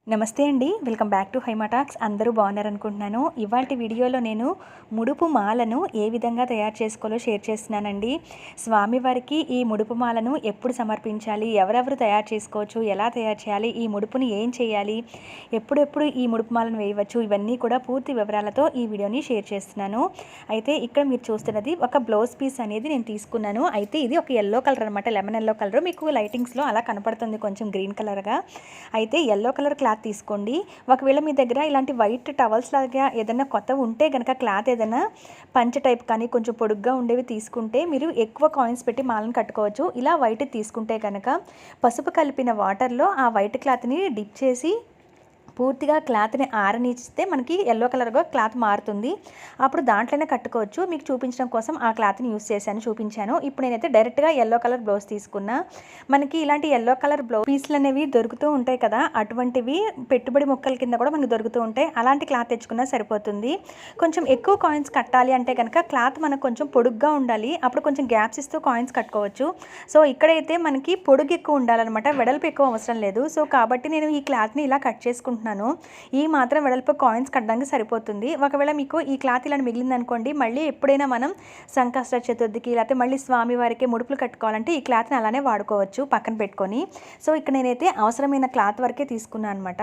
నమస్తే అండి. Welcome back to Haima talks. అందరూ బాగున్నారనుకుంటున్నాను. ఇవాల్టి వీడియోలో నేను ముడుపు మాలను ఏ విధంగా తయారు చేసుకోవాలో షేర్ చేస్తున్నానండి. స్వామివారికి ఈ ముడుపు మాలను ఎప్పుడు సమర్పించాలి, ఎవరెవరు తయారు చేసుకోవచ్చు, ఎలా తయారు చేయాలి, ఈ ముడుపుని ఏం చేయాలి, ఎప్పుడెప్పుడు ఈ ముడుపు మాలను వేయవచ్చు, ఇవన్నీ కూడా పూర్తి వివరాలతో ఈ వీడియోని షేర్ చేస్తున్నాను. అయితే ఇక్కడ మీరు చూస్తున్నది ఒక బ్లౌజ్ పీస్ అనేది నేను తీసుకున్నాను. అయితే ఇది ఒక ఎల్లో కలర్ అనమాట, లెమన్ ఎల్లో కలర్. మీకు లైటింగ్స్లో అలా కనపడుతుంది కొంచెం గ్రీన్ కలర్గా. అయితే ఎల్లో కలర్ క్లాత్ తీసుకోండి. ఒకవేళ మీ దగ్గర ఇలాంటి వైట్ టవల్స్ లాగా ఏదైనా కొత్తవి ఉంటే కనుక, క్లాత్ ఏదైనా పంచ టైప్ కానీ కొంచెం పొడుగ్గా ఉండేవి తీసుకుంటే మీరు ఎక్కువ కాయిన్స్ పెట్టి మాలను కట్టుకోవచ్చు. ఇలా వైట్ తీసుకుంటే కనుక పసుపు కలిపిన వాటర్లో ఆ వైట్ క్లాత్ని డిప్ చేసి పూర్తిగా క్లాత్ని ఆరనిస్తే మనకి ఎల్లో కలర్గా క్లాత్ మారుతుంది. అప్పుడు దాంట్లోనే కట్టుకోవచ్చు. మీకు చూపించడం కోసం ఆ క్లాత్ని యూస్ చేశాను, చూపించాను. ఇప్పుడు నేనైతే డైరెక్ట్గా ఎల్లో కలర్ బ్లౌజ్ తీసుకున్నా. మనకి ఇలాంటి ఎల్లో కలర్ బ్లౌజ్ పీస్లు అనేవి దొరుకుతూ ఉంటాయి కదా, అటువంటివి పెట్టుబడి మొక్కల కింద కూడా మనకు దొరుకుతూ ఉంటాయి. అలాంటి క్లాత్ తెచ్చుకున్నా సరిపోతుంది. కొంచెం ఎక్కువ కాయిన్స్ కట్టాలి అంటే కనుక క్లాత్ మనకు కొంచెం పొడుగ్గా ఉండాలి. అప్పుడు కొంచెం గ్యాప్స్ ఇస్తూ కాయిన్స్ కట్టుకోవచ్చు. సో ఇక్కడైతే మనకి పొడుగు ఎక్కువ ఉండాలన్నమాట, వెడల్పు ఎక్కువ అవసరం లేదు. సో కాబట్టి నేను ఈ క్లాత్ని ఇలా కట్ చేసుకుంటున్నాను. ఈ మాత్రం వెడల్పు కాయిన్స్ కట్టడానికి సరిపోతుంది. ఒకవేళ మీకు ఈ క్లాత్ ఇలా మిగిలింది అనుకోండి, మళ్ళీ ఎప్పుడైనా మనం సంకష్ట చతుర్థికి లేకపోతే మళ్ళీ స్వామివారికి ముడుపులు కట్టుకోవాలంటే ఈ క్లాత్ని అలానే వాడుకోవచ్చు పక్కన పెట్టుకొని. సో ఇక్కడ నేనైతే అవసరమైన క్లాత్ వరకే తీసుకున్నాను అనమాట.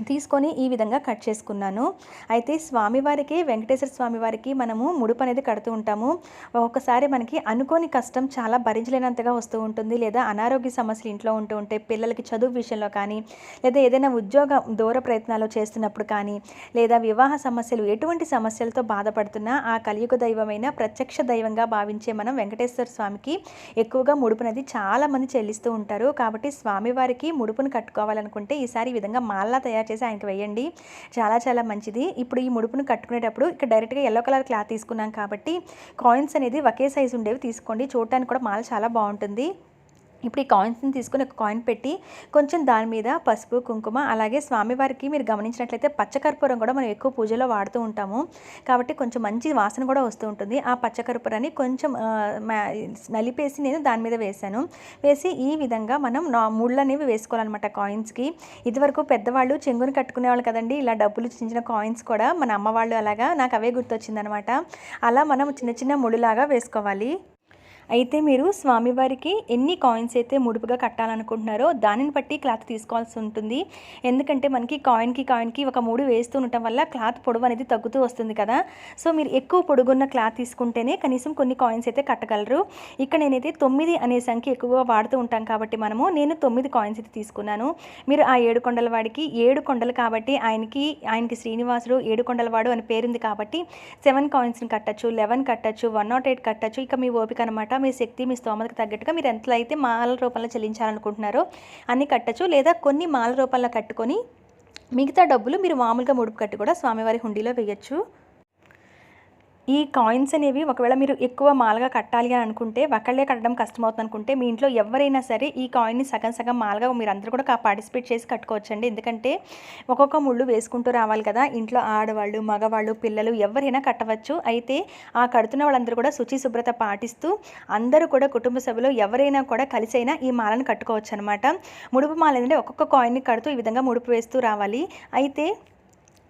తీసుకొని ఈ విధంగా కట్ చేసుకున్నాను. అయితే స్వామివారికి, వెంకటేశ్వర స్వామివారికి మనము ముడుపు అనేది కడుతూ ఉంటాము. ఒక్కొక్కసారి మనకి అనుకోని కష్టం చాలా భరించలేనంతగా వస్తూ ఉంటుంది, లేదా అనారోగ్య సమస్యలు ఇంట్లో ఉంటూ ఉంటాయి. పిల్లలకి చదువు విషయంలో కానీ, లేదా ఏదైనా ఉద్యోగ దూర ప్రయత్నాలు చేస్తున్నప్పుడు కానీ, లేదా వివాహ సమస్యలు, ఎటువంటి సమస్యలతో బాధపడుతున్నా ఆ కలియుగ దైవమైన ప్రత్యక్ష దైవంగా భావించే మనం వెంకటేశ్వర స్వామికి ఎక్కువగా ముడుపు అనేది చాలామంది చెల్లిస్తూ ఉంటారు. కాబట్టి స్వామివారికి ముడుపును కట్టుకోవాలనుకుంటే ఈసారి ఈ విధంగా మాల్లా తయారు చేసి ఆయనకి వేయండి. చాలా చాలా మంచిది. ఇప్పుడు ఈ ముడుపును కట్టుకునేటప్పుడు ఇక్కడ డైరెక్ట్గా ఎల్లో కలర్ క్లాత్ తీసుకున్నాం కాబట్టి కాయిన్స్ అనేది ఒకే సైజు ఉండేవి తీసుకోండి. చూడటానికి కూడా మాల చాలా బాగుంటుంది. ఇప్పుడు ఈ కాయిన్స్ని తీసుకుని ఒక కాయిన్ పెట్టి కొంచెం దాని మీద పసుపు, కుంకుమ, అలాగే స్వామివారికి మీరు గమనించినట్లయితే పచ్చకర్పూరం కూడా మనం ఎక్కువ పూజలో వాడుతూ ఉంటాము. కాబట్టి కొంచెం మంచి వాసన కూడా వస్తూ ఉంటుంది. ఆ పచ్చకర్పూరాన్ని కొంచెం నలిపేసి నేను దాని మీద వేశాను. వేసి ఈ విధంగా మనం ముళ్ళు అనేవి వేసుకోవాలన్నమాట కాయిన్స్కి. ఇదివరకు పెద్దవాళ్ళు చెంగుని కట్టుకునేవాళ్ళు కదండి, ఇలా డబ్బులు చిన్న కాయిన్స్ కూడా మన అమ్మ వాళ్ళు, అలాగా నాకు అవే గుర్తొచ్చిందనమాట. అలా మనం చిన్న చిన్న ముళ్ళులాగా వేసుకోవాలి. అయితే మీరు స్వామివారికి ఎన్ని కాయిన్స్ అయితే ముడుపుగా కట్టాలనుకుంటున్నారో దానిని బట్టి క్లాత్ తీసుకోవాల్సి ఉంటుంది. ఎందుకంటే మనకి కాయిన్కి ఒక 3 వేస్తూ ఉండటం వల్ల క్లాత్ పొడవు అనేది తగ్గుతూ వస్తుంది కదా. సో మీరు ఎక్కువ పొడుగున్న క్లాత్ తీసుకుంటేనే కనీసం కొన్ని కాయిన్స్ అయితే కట్టగలరు. ఇక్కడ నేనైతే 9 అనే సంఖ్య ఎక్కువగా వాడుతూ ఉంటాం కాబట్టి నేను 9 కాయిన్స్ అయితే తీసుకున్నాను. మీరు ఆ 7 కొండల వాడికి 7 కొండలు కాబట్టి ఆయనకి శ్రీనివాసుడు 7 కొండల వాడు అని పేరుంది కాబట్టి 7 కాయిన్స్ని కట్టచ్చు, 11 కట్టచ్చు, 108 కట్టచ్చు. ఇక మీ ఓపిక అనమాట. మీ శక్తి, మీ స్తోమతకు తగ్గట్టుగా మీరు ఎంతలో అయితే మాల రూపంలో చెల్లించాలనుకుంటున్నారో అన్ని కట్టచ్చు. లేదా కొన్ని మాల రూపంలో కట్టుకొని మిగతా డబ్బులు మీరు మామూలుగా ముడుపు కట్టి కూడా స్వామివారి హుండీలో వేయచ్చు. ఈ కాయిన్స్ అనేవి ఒకవేళ మీరు ఎక్కువ మాలగా కట్టాలి అని అనుకుంటే, ఒకళ్ళే కట్టడం కష్టమవుతుంది అనుకుంటే, మీ ఇంట్లో ఎవరైనా సరే ఈ కాయిన్ని సగం సగం మాలగా మీరు అందరూ కూడా పార్టిసిపేట్ చేసి కట్టుకోవచ్చండి. ఎందుకంటే ఒక్కొక్క ముళ్ళు వేసుకుంటూ రావాలి కదా. ఇంట్లో ఆడవాళ్ళు, మగవాళ్ళు, పిల్లలు ఎవరైనా కట్టవచ్చు. అయితే ఆ కడుతున్న వాళ్ళందరూ కూడా శుచి శుభ్రత పాటిస్తూ అందరూ కూడా కుటుంబ సభ్యులు ఎవరైనా కూడా కలిసైనా ఈ మాలను కట్టుకోవచ్చు అనమాట. ముడుపు మాల ఏంటంటే ఒక్కొక్క కాయిన్ని కడుతూ ఈ విధంగా ముడుపు వేస్తూ రావాలి. అయితే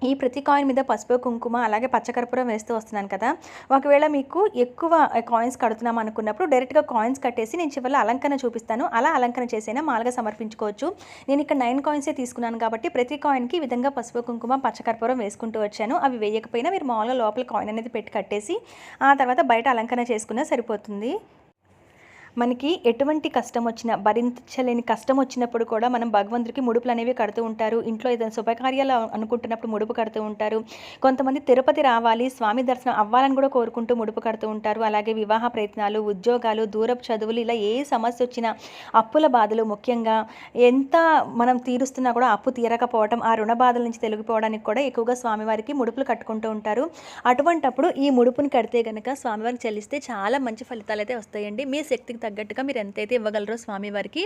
ఈ ప్రతి కాయిన్ మీద పసుపు, కుంకుమ, అలాగే పచ్చకర్పూరం వేస్తూ వస్తున్నాను కదా. ఒకవేళ మీకు ఎక్కువ కాయిన్స్ కడుతున్నాం అనుకున్నప్పుడు డైరెక్ట్గా కాయిన్స్ కట్టేసి నేను చివరిలో అలంకరణ చూపిస్తాను. అలా అలంకరణ చేసైనా మాలగా సమర్పించుకోవచ్చు. నేను ఇక్కడ 9 కాయిన్సే తీసుకున్నాను కాబట్టి ప్రతి కాయిన్కి ఈ విధంగా పసుపు, కుంకుమ, పచ్చకర్పూరం వేసుకుంటూ వచ్చాను. అవి వేయకపోయినా మీరు మామూలుగా లోపల కాయిన్ అనేది పెట్టి కట్టేసి ఆ తర్వాత బయట అలంకరణ చేసుకున్నా సరిపోతుంది. మనకి ఎటువంటి కష్టం వచ్చినా, భరించలేని కష్టం వచ్చినప్పుడు కూడా మనం భగవంతుడికి ముడుపులు అనేవి కడుతూ ఉంటారు. ఇంట్లో ఏదైనా శుభకార్యాలు అనుకుంటున్నప్పుడు ముడుపు కడుతూ ఉంటారు. కొంతమంది తిరుపతి రావాలి, స్వామి దర్శనం అవ్వాలని కూడా కోరుకుంటూ ముడుపు కడుతూ ఉంటారు. అలాగే వివాహ ప్రయత్నాలు, ఉద్యోగాలు, దూరపు చదువులు, ఇలా ఏ సమస్య వచ్చినా, అప్పుల బాధలు, ముఖ్యంగా ఎంత మనం తీరుస్తున్నా కూడా అప్పు తీరకపోవడం, ఆ రుణ బాధల నుంచి తొలగిపోవడానికి కూడా ఎక్కువగా స్వామివారికి ముడుపులు కట్టుకుంటూ ఉంటారు. అటువంటప్పుడు ఈ ముడుపుని కడితే కనుక స్వామివారికి చెల్లిస్తే చాలా మంచి ఫలితాలు అయితే వస్తాయండి. మీ శక్తికి తగ్గట్టుగా మీరు ఎంతైతే ఇవ్వగలరో స్వామివారికి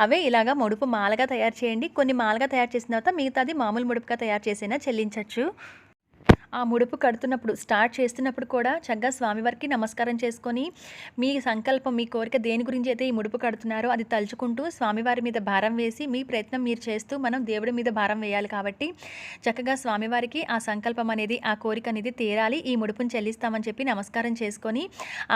అవే ఇలాగా ముడుపు మాలగా తయారు చేయండి. కొన్ని మాలగా తయారు చేసిన తర్వాత మిగతాది మామూలు ముడుపుగా తయారు చేసినా చెల్లించవచ్చు. ఆ ముడుపు కడుతున్నప్పుడు స్టార్ట్ చేస్తున్నప్పుడు కూడా చక్కగా స్వామివారికి నమస్కారం చేసుకొని మీ సంకల్పం, మీ కోరిక దేని గురించి అయితే ఈ ముడుపు కడుతున్నారో అది తలుచుకుంటూ స్వామివారి మీద భారం వేసి మీ ప్రయత్నం మీరు చేస్తూ మనం దేవుడి మీద భారం వేయాలి. కాబట్టి చక్కగా స్వామివారికి ఆ సంకల్పం అనేది, ఆ కోరిక అనేది తీరాలి, ఈ ముడుపును చెల్లిస్తామని చెప్పి నమస్కారం చేసుకొని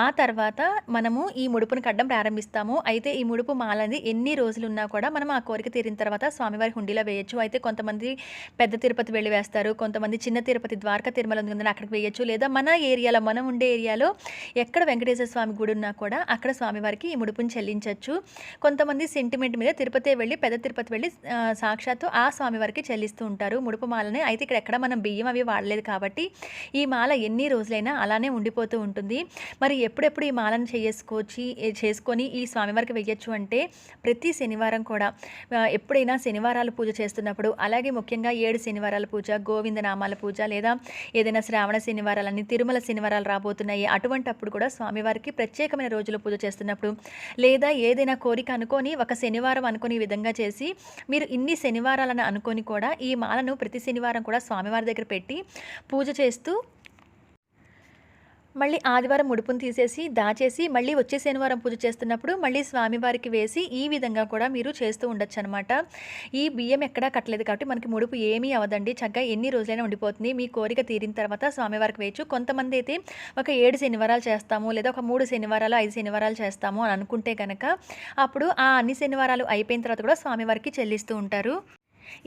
ఆ తర్వాత మనము ఈ ముడుపును కట్టడం ప్రారంభిస్తాము. అయితే ఈ ముడుపు మాలది ఎన్ని రోజులున్నా కూడా మనం ఆ కోరిక తీరిన తర్వాత స్వామివారి హుండీలో వేయొచ్చు. అయితే కొంతమంది పెద్ద తిరుపతి వెళ్ళి వేస్తారు, కొంతమంది చిన్న తిరుపతి ద్వారకా తిరుమల ఉందని అక్కడికి వేయచ్చు. లేదా మన ఏరియాలో, మనం ఉండే ఏరియాలో ఎక్కడ వెంకటేశ్వర స్వామి గుడి ఉన్నా కూడా అక్కడ స్వామివారికి ఈ ముడుపుని చెల్లించవచ్చు. కొంతమంది సెంటిమెంట్ మీద తిరుపతి వెళ్ళి, పెద్ద తిరుపతి వెళ్ళి సాక్షాత్తు ఆ స్వామివారికి చెల్లిస్తూ ఉంటారు ముడుపు మాలని. అయితే ఇక్కడ ఎక్కడ మనం బియ్యం అవి వాడలేదు కాబట్టి ఈ మాల ఎన్ని రోజులైనా అలానే ఉండిపోతూ ఉంటుంది. మరి ఎప్పుడెప్పుడు ఈ మాలను చేసుకొని ఈ స్వామివారికి వెయ్యొచ్చు అంటే ప్రతి శనివారం కూడా, ఎప్పుడైనా శనివారాలు పూజ చేస్తున్నప్పుడు, అలాగే ముఖ్యంగా 7 శనివారాల పూజ, గోవిందనామాల పూజ, లేదా ఏదైనా శ్రావణ శనివారాలని, తిరుమల శనివారాలు రాబోతున్నాయి, అటువంటప్పుడు కూడా స్వామివారికి ప్రత్యేకమైన రోజులు పూజ చేస్తున్నప్పుడు, లేదా ఏదైనా కోరిక అనుకొని ఒక శనివారం అనుకొని ఈ విధంగా చేసి మీరు ఇన్ని శనివారాలను అనుకొని కూడా ఈ మాలను ప్రతి శనివారం కూడా స్వామివారి దగ్గర పెట్టి పూజ చేస్తూ మళ్ళీ ఆదివారం ముడుపును తీసేసి దాచేసి మళ్ళీ వచ్చే శనివారం పూజ చేస్తున్నప్పుడు మళ్ళీ స్వామివారికి వేసి ఈ విధంగా కూడా మీరు చేస్తూ ఉండొచ్చు అనమాట. ఈ బియ్యం ఎక్కడా కట్టలేదు కాబట్టి మనకి ముడుపు ఏమీ అవదండి. చక్కగా ఎన్ని రోజులైనా ఉండిపోతుంది. మీ కోరిక తీరిన తర్వాత స్వామివారికి వేయచ్చు. కొంతమంది అయితే ఒక 7 శనివారాలు చేస్తాము, లేదా ఒక 3 శనివారాలు 5 శనివారాలు చేస్తాము అని అనుకుంటే కనుక అప్పుడు ఆ అన్ని శనివారాలు అయిపోయిన తర్వాత కూడా స్వామివారికి చెల్లిస్తూ ఉంటారు.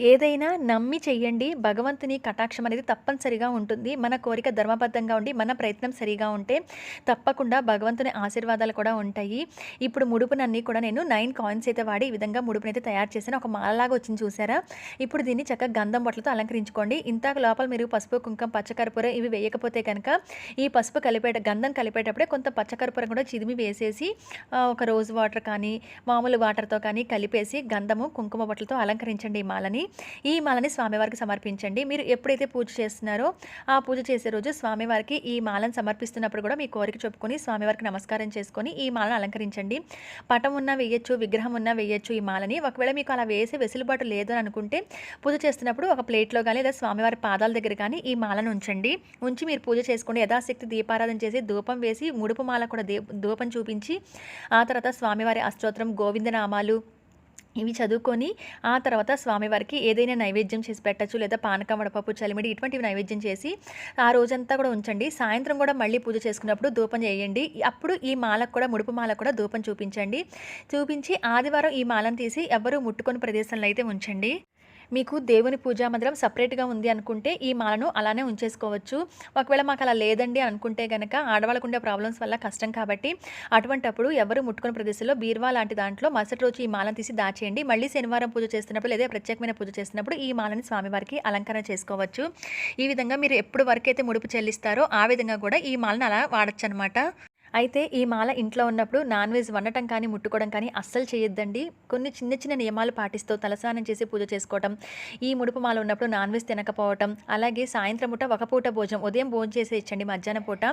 ఏదైనా నమ్మి చెయ్యండి. భగవంతుని కటాక్షం అనేది తప్పనిసరిగా ఉంటుంది. మన కోరిక ధర్మబద్ధంగా ఉండి మన ప్రయత్నం సరిగా ఉంటే తప్పకుండా భగవంతుని ఆశీర్వాదాలు కూడా ఉంటాయి. ఇప్పుడు ముడుపునన్నీ కూడా నేను 9 కాయిన్స్ అయితే వాడి ఈ విధంగా ముడుపునైతే తయారు చేశాను. ఒక మాలలాగా వచ్చింది చూసారా? ఇప్పుడు దీన్ని చక్కగా గంధం బొట్లతో అలంకరించుకోండి. ఇంత లోపల మీరు పసుపు, కుంకుమ, పచ్చకర్పూరం ఇవి వేయకపోతే కనుక ఈ పసుపు గంధం కలిపేటప్పుడే కొంత పచ్చకర్పూరం కూడా చిదిమి వేసేసి ఒక రోజ్ వాటర్ కానీ మామూలు వాటర్తో కానీ కలిపేసి గంధము, కుంకుమ బొట్లతో అలంకరించండి ఈ మాలని స్వామివారికి సమర్పించండి. మీరు ఎప్పుడైతే పూజ చేస్తున్నారో ఆ పూజ చేసే రోజు స్వామివారికి ఈ మాలను సమర్పిస్తున్నప్పుడు కూడా మీ కోరిక చెప్పుకొని స్వామివారికి నమస్కారం చేసుకొని ఈ మాలను అలంకరించండి. పటం ఉన్నా వేయచ్చు, విగ్రహం ఉన్నా వేయచ్చు ఈ మాలని. ఒకవేళ మీకు అలా వేసే వెసులుబాటు లేదు అని అనుకుంటే పూజ చేస్తున్నప్పుడు ఒక ప్లేట్లో కానీ లేదా స్వామివారి పాదాల దగ్గర కానీ ఈ మాలను ఉంచి మీరు పూజ చేసుకోండి. యథాశక్తి దీపారాధన చేసి ధూపం వేసి ముడుపు మాల కూడా ధూపం చూపించి ఆ తర్వాత స్వామివారి అష్టోత్తరం, గోవిందనామాలు ఇవి చదువుకొని ఆ తర్వాత స్వామివారికి ఏదైనా నైవేద్యం చేసి పెట్టచ్చు. లేదా పానకం, వడపప్పు, చలిమిడి ఇటువంటివి నైవేద్యం చేసి ఆ రోజంతా కూడా ఉంచండి. సాయంత్రం కూడా మళ్ళీ పూజ చేసుకున్నప్పుడు ధూపం చేయండి. అప్పుడు ఈ మాలకు కూడా, ముడుపు మాలకు కూడా ధూపం చూపించి ఆదివారం ఈ మాలను తీసి ఎవ్వరూ ముట్టుకొని ప్రదేశంలో అయితే ఉంచండి. మీకు దేవుని పూజా మందిరం సపరేట్గా ఉంది అనుకుంటే ఈ మాలను అలానే ఉంచేసుకోవచ్చు. ఒకవేళ మాకు అలా లేదండి అనుకుంటే కనుక ఆడవాళ్ళకు ఉండే ప్రాబ్లమ్స్ వల్ల కష్టం కాబట్టి అటువంటప్పుడు ఎవరు ముట్టుకునే ప్రదేశంలో బీరువా లాంటి దాంట్లో మరుసటి రోజు ఈ మాలను తీసి దాచేయండి. మళ్ళీ శనివారం పూజ చేస్తున్నప్పుడు లేదా ప్రత్యేకమైన పూజ చేస్తున్నప్పుడు ఈ మాలని స్వామివారికి అలంకరణ చేసుకోవచ్చు. ఈ విధంగా మీరు ఎప్పుడు వరకైతే ముడుపు చెల్లిస్తారో ఆ విధంగా కూడా ఈ మాలను అలా వాడచ్చు అనమాట. అయితే ఈ మాల ఇంట్లో ఉన్నప్పుడు నాన్ వెజ్ వండటం కానీ ముట్టుకోవడం కానీ అస్సలు చేయొద్దండి. కొన్ని చిన్న చిన్న నియమాలు పాటిస్తూ తలస్నానం చేసి పూజ చేసుకోవటం, ఈ ముడుపు మాల ఉన్నప్పుడు నాన్ వెజ్ తినకపోవటం, అలాగే సాయంత్రం పూట ఒక పూట భోజనం, ఉదయం భోజనం చేసి ఇచ్చండి, మధ్యాహ్నం పూట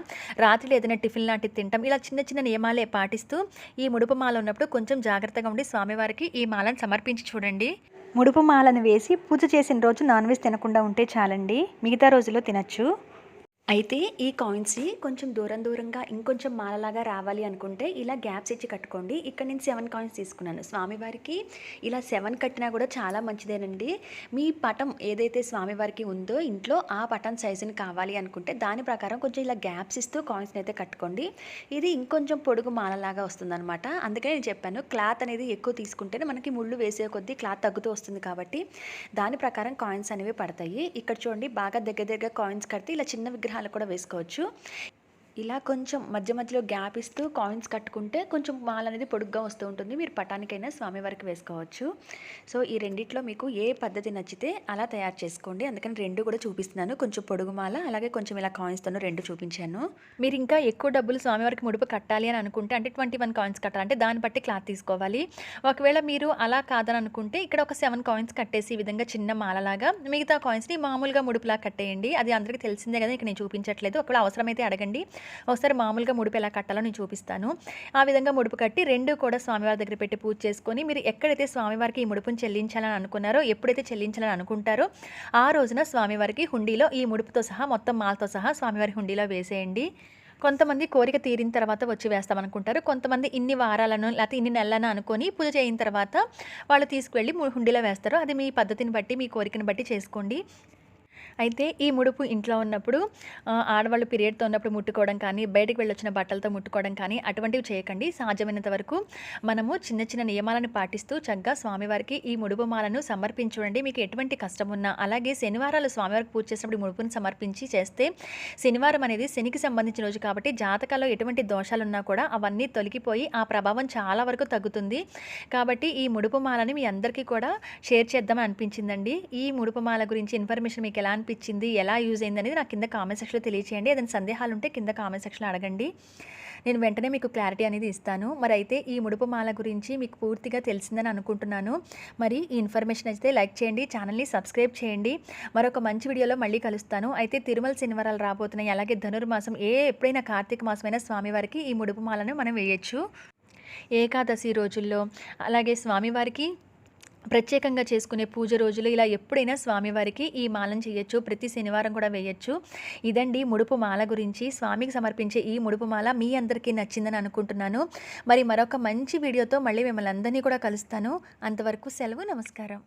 రాత్రి ఏదైనా టిఫిన్ లాంటివి తింటాం. ఇలా చిన్న చిన్న నియమాలే పాటిస్తూ ఈ ముడుపు మాల ఉన్నప్పుడు కొంచెం జాగ్రత్తగా ఉండి స్వామివారికి ఈ మాలను సమర్పించి చూడండి. ముడుపు మాలను వేసి పూజ చేసిన రోజు నాన్ వెజ్ తినకుండా ఉంటే చాలండి, మిగతా రోజుల్లో తినచ్చు. అయితే ఈ కాయిన్స్ని కొంచెం దూరంగా ఇంకొంచెం మాలలాగా రావాలి అనుకుంటే ఇలా గ్యాప్స్ ఇచ్చి కట్టుకోండి. ఇక్కడ నేను 7 కాయిన్స్ తీసుకున్నాను. స్వామివారికి ఇలా 7 కట్టినా కూడా చాలా మంచిదేనండి. మీ పటం ఏదైతే స్వామివారికి ఉందో ఇంట్లో ఆ పటం సైజుని కావాలి అనుకుంటే దాని ప్రకారం కొంచెం ఇలా గ్యాప్స్ ఇస్తూ కాయిన్స్ని అయితే కట్టుకోండి. ఇది ఇంకొంచెం పొడుగు మాలలాగా వస్తుందన్నమాట. అందుకే నేను చెప్పాను, క్లాత్ అనేది ఎక్కువ తీసుకుంటేనే మనకి ముళ్ళు వేసే కొద్దీ క్లాత్ తగ్గుతూ వస్తుంది కాబట్టి దాని ప్రకారం కాయిన్స్ అనేవి పడతాయి. ఇక్కడ చూడండి, బాగా దగ్గర కాయిన్స్ కడితే ఇలా చిన్న విగ్రహాలు కూడా వేసుకోవచ్చు. ఇలా కొంచెం మధ్యలో గ్యాప్ ఇస్తూ కాయిన్స్ కట్టుకుంటే కొంచెం మాల అనేది పొడుగ్గా వస్తూ ఉంటుంది. మీరు పటానికైనా స్వామివారికి వేసుకోవచ్చు. సో ఈ రెండిట్లో మీకు ఏ పద్ధతి నచ్చితే అలా తయారు చేసుకోండి. అందుకని 2 కూడా చూపిస్తున్నాను. కొంచెం పొడుగు మాల, అలాగే కొంచెం ఇలా కాయిన్స్తోనూ 2 చూపించాను. మీరు ఇంకా ఎక్కువ డబ్బులు స్వామివారికి ముడుపు కట్టాలి అని అనుకుంటే, అంటే 21 కాయిన్స్ కట్టాలంటే దాన్ని బట్టి క్లాత్ తీసుకోవాలి. ఒకవేళ మీరు అలా కాదని అనుకుంటే ఇక్కడ ఒక 7 కాయిన్స్ కట్టేసి ఈ విధంగా చిన్న మాలలాగా మిగతా కాయిన్స్ని మామూలుగా ముడుపులా కట్టేయండి. అది అందరికీ తెలిసిందే కదా, ఇక నేను చూపించట్లేదు. ఒకవేళ అవసరమైతే అడగండి. ఒకసారి మామూలుగా ముడుపు ఎలా కట్టాలో నేను చూపిస్తాను. ఆ విధంగా ముడుపు కట్టి 2 కూడా స్వామివారి దగ్గర పెట్టి పూజ చేసుకొని, మీరు ఎక్కడైతే స్వామివారికి ఈ ముడుపుని చెల్లించాలని అనుకున్నారో, ఎప్పుడైతే చెల్లించాలని అనుకుంటారో ఆ రోజున స్వామివారికి హుండీలో ఈ ముడుపుతో సహా మొత్తం మాలతో సహా స్వామివారి హుండీలో వేసేయండి. కొంతమంది కోరిక తీరిన తర్వాత వచ్చి వేస్తామనుకుంటారు. కొంతమంది ఇన్ని వారాలను లేకపోతే ఇన్ని నెలలను అనుకొని పూజ చేయిన తర్వాత వాళ్ళు తీసుకువెళ్ళి హుండీలో వేస్తారు. అది మీ పద్ధతిని బట్టి, మీ కోరికను బట్టి చేసుకోండి. అయితే ఈ ముడుపు ఇంట్లో ఉన్నప్పుడు ఆడవాళ్ళు పీరియడ్‌తో ఉన్నప్పుడు ముట్టుకోవడం కానీ, బయటికి వెళ్ళొచ్చిన బట్టలతో ముట్టుకోవడం కానీ అటువంటివి చేయకండి. సాధ్యమైనంత వరకు మనము చిన్న చిన్న నియమాలను పాటిస్తూ చక్కగా స్వామివారికి ఈ ముడుపు మాలను సమర్పించుడండి. మీకు ఎటువంటి కష్టం ఉన్నా, అలాగే శనివారాలు స్వామివారికి పూజ చేసినప్పుడు ముడుపుని సమర్పించి చేస్తే, శనివారం అనేది శనికి సంబంధించిన రోజు కాబట్టి జాతకాల్లో ఎటువంటి దోషాలున్నా కూడా అవన్నీ తొలగిపోయి ఆ ప్రభావం చాలా వరకు తగ్గుతుంది. కాబట్టి ఈ ముడుపు మాలని మీ అందరికీ కూడా షేర్ చేద్దామని అనిపించిందండి. ఈ ముడుపు మాల గురించి ఇన్ఫర్మేషన్ మీకు ఎలా అనిపించింది, ఎలా యూజ్ అయింది అనేది నాకు కింద కామెంట్ సెక్షన్లో తెలియచేయండి. ఏదైనా సందేహాలు ఉంటే కింద కామెంట్ సెక్షన్లో అడగండి. నేను వెంటనే మీకు క్లారిటీ అనేది ఇస్తాను. మరి అయితే ఈ ముడుపు మాల గురించి మీకు పూర్తిగా తెలిసిందని అనుకుంటున్నాను. మరి ఈ ఇన్ఫర్మేషన్ అయితే లైక్ చేయండి, ఛానల్ని సబ్స్క్రైబ్ చేయండి. మరొక మంచి వీడియోలో మళ్ళీ కలుస్తాను. అయితే తిరుమల శనివారాలు రాబోతున్నాయి. అలాగే ధనుర్మాసం ఎప్పుడైనా కార్తీక మాసమైనా స్వామివారికి ఈ ముడుపు మాలను మనం వేయచ్చు. ఏకాదశి రోజుల్లో, అలాగే స్వామివారికి ప్రత్యేకంగా చేసుకునే పూజ రోజులు ఇలా ఎప్పుడైనా స్వామివారికి ఈ మాలను చేయొచ్చు. ప్రతి శనివారం కూడా వేయచ్చు. ఇదండి ముడుపు మాల గురించి. స్వామికి సమర్పించే ఈ ముడుపు మాల మీ అందరికీ నచ్చిందని అనుకుంటున్నాను. మరి మరొక మంచి వీడియోతో మళ్ళీ మిమ్మల్ని అందరినీ కూడా కలుస్తాను. అంతవరకు సెలవు. నమస్కారం.